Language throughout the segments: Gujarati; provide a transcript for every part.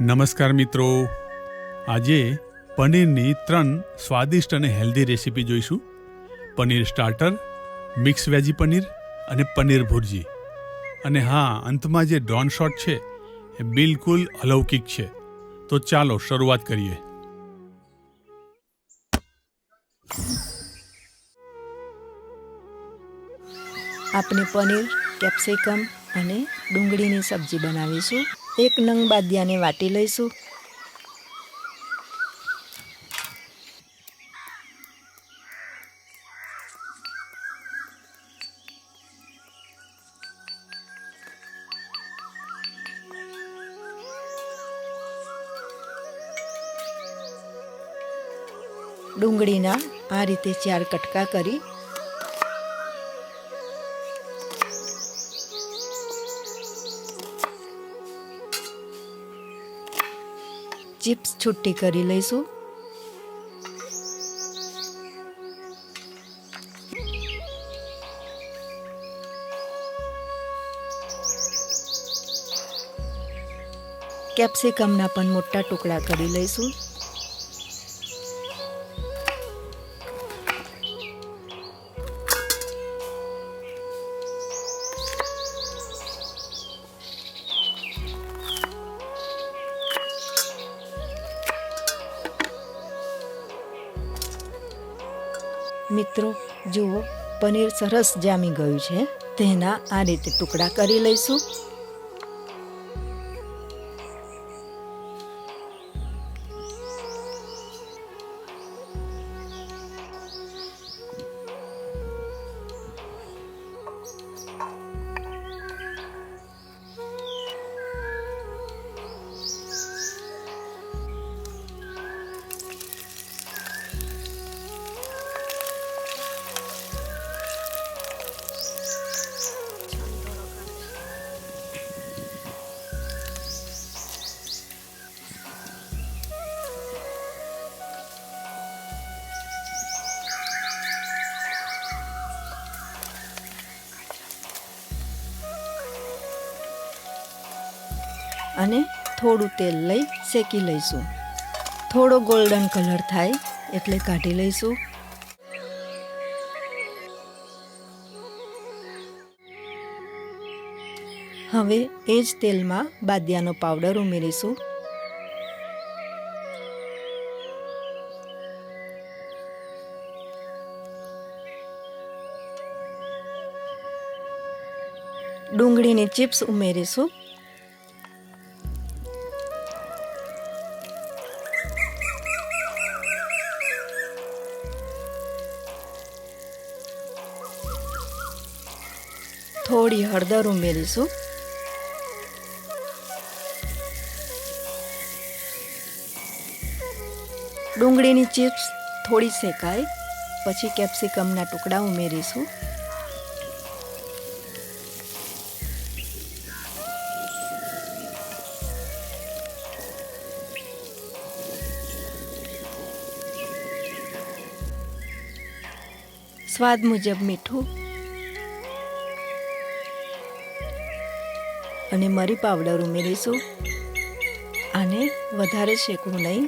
નમસ્કાર મિત્રો, આજે પનીરની 3 સ્વાદિષ્ટ અને હેલ્ધી રેસીપી જોઈશું. Paneer starter, mix veggie paneer અને પનીર ભુરજી. અને હા, અંતમાં જે ડ્રોન શોટ છે એ બિલકુલ અલૌકિક છે. તો ચાલો શરૂઆત કરીએ. આપણે પનીર, કેપ્સિકમ અને ડુંગળીની સબ્જી બનાવીશું. 1 નંગ બાદિયાને વાટી લઈશું. ડુંગળીના આ રીતે 4 કટકા કરી ચિપ્સ છૂટી કરી લઈશું. કેપ્સિકમના પણ મોટા ટુકડા કરી લઈશું. મિત્રો જુઓ, પનીર સરસ જામી ગયું છે. તેના આ રીતે ટુકડા કરી લઈશું. અને થોડું તેલ લઈ શેકી લઈશું. થોડો ગોલ્ડન કલર થાય એટલે કાઢી લઈશું. હવે એ જ તેલમાં બાદિયાનો પાવડર ઉમેરીશું. ડુંગળીની ચિપ્સ ઉમેરીશું. થોડી હળદર ઉમેરીશું. ડુંગળીની ચિપ્સ થોડી શેકાય પછી કેપ્સિકમના ટુકડા ઉમેરીશું. સ્વાદ મુજબ મીઠું અને મરી પાવડર ઉમેરીશું. આને વધારે શેકવું નહીં.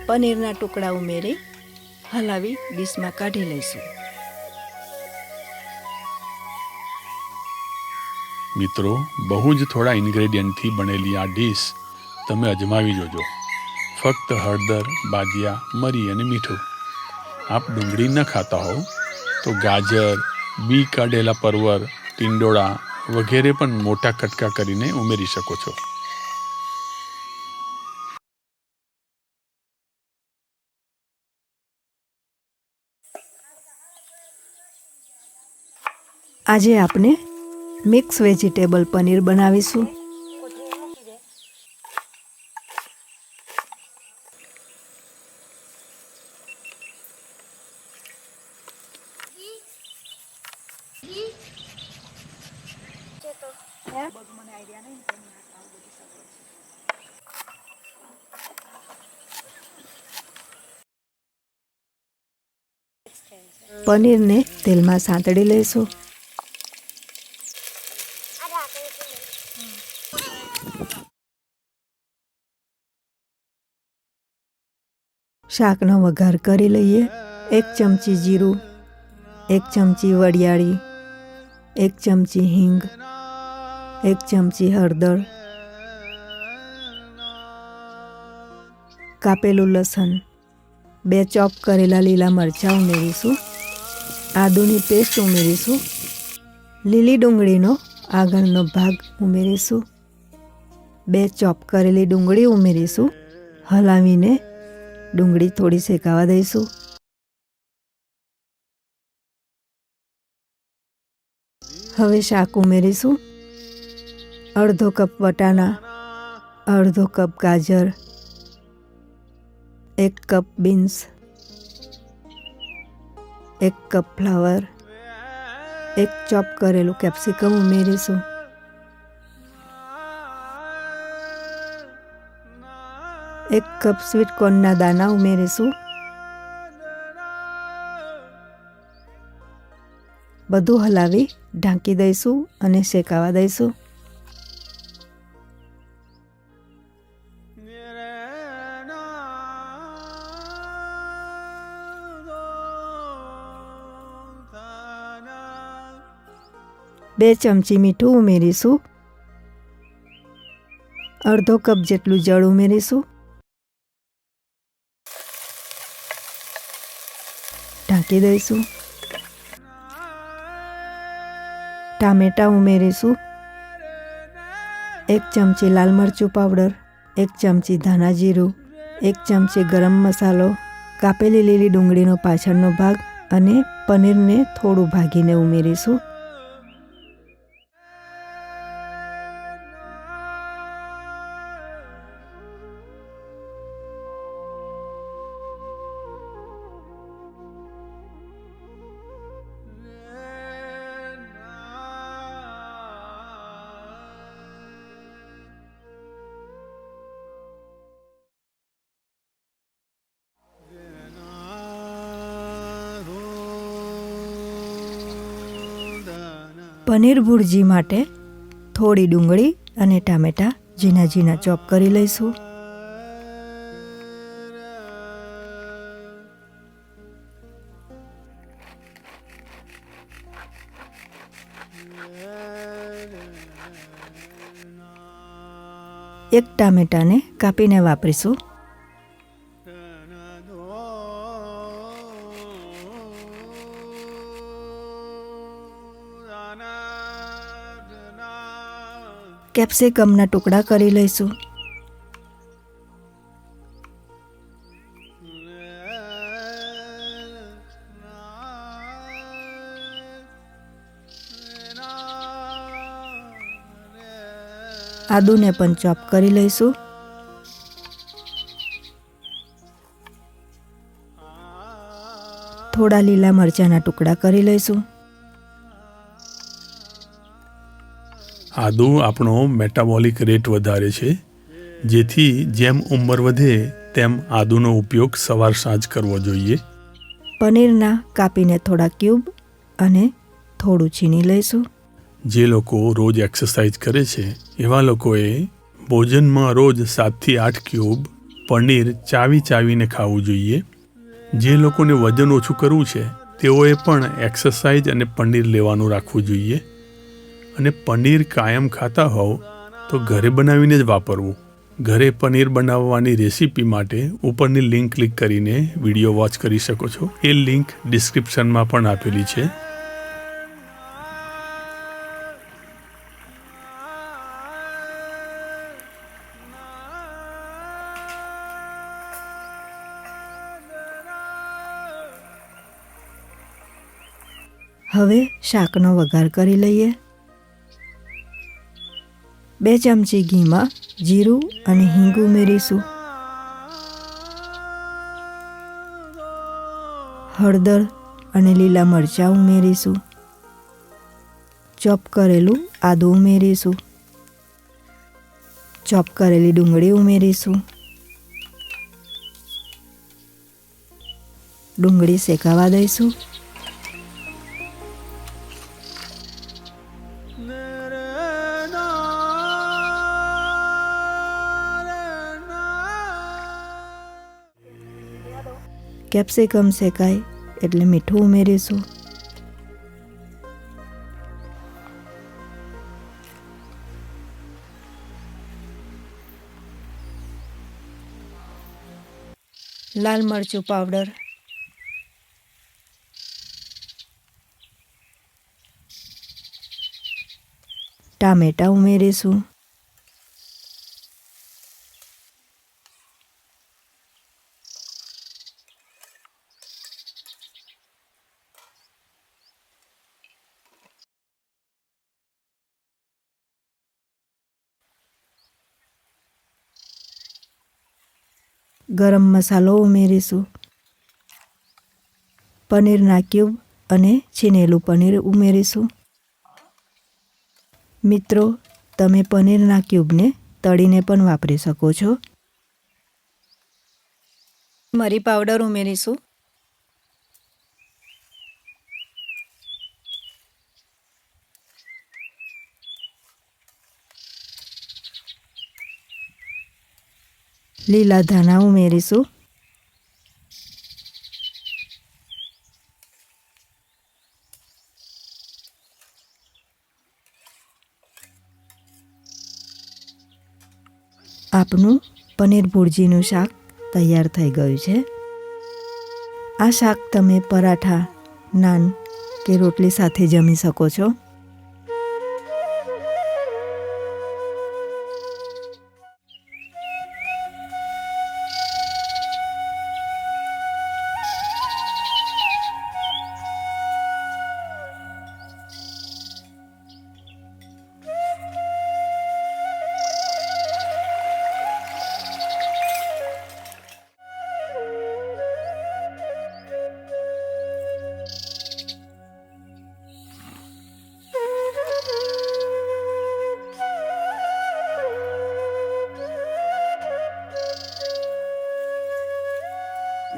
પનીરના ટુકડા ઉમેરી હલાવી ડીશમાં કાઢી લઈશું. મિત્રો, બહુ જ થોડા ઇન્ગ્રેડિયન્ટથી બનેલી આ ડીશ તમે અજમાવી જોજો. ફક્ત હળદર, બાદિયા, મરી અને મીઠું. આપ ડુંગળી ન ખાતા હોવ તો ગાજર, બી કાઢેલા પરવર, ટિંડોળા વગેરે પણ મોટા કટકા કરીને ઉમેરી શકો છો. આજે આપણે મિક્સ વેજીટેબલ પનીર બનાવીશું. બધું મને આઈડિયા નહીં. પનીરને તેલમાં સાંતળી લઈશું. શાકનો વઘાર કરી લઈએ. 1 ચમચી જીરું, 1 ચમચી વરિયાળી, 1 ચમચી હિંગ, 1 ચમચી હળદર, કાપેલું લસણ, 2 ચોપ કરેલા લીલા મરચાં ઉમેરીશું. આદુની પેસ્ટ ઉમેરીશું. લીલી ડુંગળીનો આગળનો ભાગ ઉમેરીશું. 2 ચોપ કરેલી ડુંગળી ઉમેરીશું. હલાવીને ડુંગળી થોડી શેકાવા દઈશું. હવે શાક ઉમેરીશું. અડધો કપ વટાણા, અડધો કપ ગાજર, 1 cup beans, 1 cup flower, 1 chop કરેલું કેપ્સિકમ ઉમેરીશું. એક કપ સ્વીટ કોર્નના દાણા ઉમેરીશું. બધું હલાવી ઢાંકી દઈશું અને શેકાવા દઈશું. બે ચમચી મીઠું ઉમેરીશું. અડધો કપ જેટલું જળ ઉમેરીશું. ઢાંકી દઈશું. ટામેટાં ઉમેરીશું. 1 ચમચી લાલ મરચું પાવડર, 1 ચમચી ધાણા જીરું, 1 ચમચી ગરમ મસાલો, કાપેલી લીલી ડુંગળીનો પાછળનો ભાગ અને પનીરને થોડું ભાગીને ઉમેરીશું. પનીર ભુરજી માટે થોડી ડુંગળી અને ટામેટાં ઝીણા ઝીણા ચોપ કરી લઈશું. એક ટામેટાને કાપીને વાપરીશું. કેપ્સિકમના ટુકડા કરી લઈશું. આદુને પણ ચોપ કરી લઈશું. થોડા લીલા મરચાંના ટુકડા કરી લઈશું. આદુ આપણો મેટાબોલિક રેટ વધારે છે, જેથી જેમ ઉંમર વધે તેમ આદુનો ઉપયોગ સવાર સાંજ કરવો જોઈએ. પનીરના કાપીને થોડા ક્યુબ અને થોડું છીણી લઈશું. જે લોકો રોજ એક્સરસાઇઝ કરે છે એવા લોકોએ ભોજનમાં રોજ 7થી 8 ક્યુબ પનીર ચાવીને ખાવું જોઈએ. જે લોકોને વજન ઓછું કરવું છે તેઓએ પણ એક્સરસાઇઝ અને પનીર લેવાનું રાખવું જોઈએ. અને પનીર કાયમ ખાતા હોવ તો ઘરે બનાવીને જ વાપરવું. ઘરે પનીર બનાવવાની રેસીપી માટે ઉપરની લિંક ક્લિક કરીને વિડીયો વોચ કરી શકો છો. એ લિંક ડિસ્ક્રિપ્શનમાં પણ આપેલી છે. હવે શાકનો વઘાર કરી લઈએ. 2 ચમચી ઘીમાં જીરું અને હિંગ ઉમેરીશું. હળદર અને લીલા મરચાં ઉમેરીશું. ચોપ કરેલું આદું ઉમેરીશું. ચોપ કરેલી ડુંગળી ઉમેરીશું. ડુંગળી શેકાવા દઈશું. કેપ્સિકમ શેકાય એટલે મીઠું ઉમેરીશું. લાલ મરચું પાવડર, ટામેટાં ઉમેરીશું. ગરમ મસાલો ઉમેરીશું. પનીરના ક્યુબ અને છીનેલું પનીર ઉમેરીશું. મિત્રો, તમે પનીરના ક્યુબને તળીને પણ વાપરી શકો છો. મરી પાવડર ઉમેરીશું. લીલા ધાણા ઉમેરીશું. આપનું પનીર ભુરજીનું શાક તૈયાર થઈ ગયું છે. આ શાક તમે પરાઠા, નાન કે રોટલી સાથે જમી શકો છો.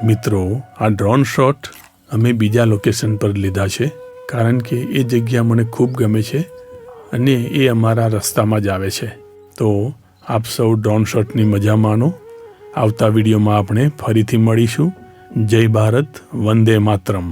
મિત્રો, આ ડ્રોન શોટ અમે બીજા લોકેશન પર લીધા છે, કારણ કે એ જગ્યા મને ખૂબ ગમે છે અને એ અમારા રસ્તામાં જ આવે છે. તો આપ સૌ ડ્રોન શોટની મજા માણો. આવતા વિડીયોમાં આપણે ફરીથી મળીશું. જય ભારત, વંદે માતરમ.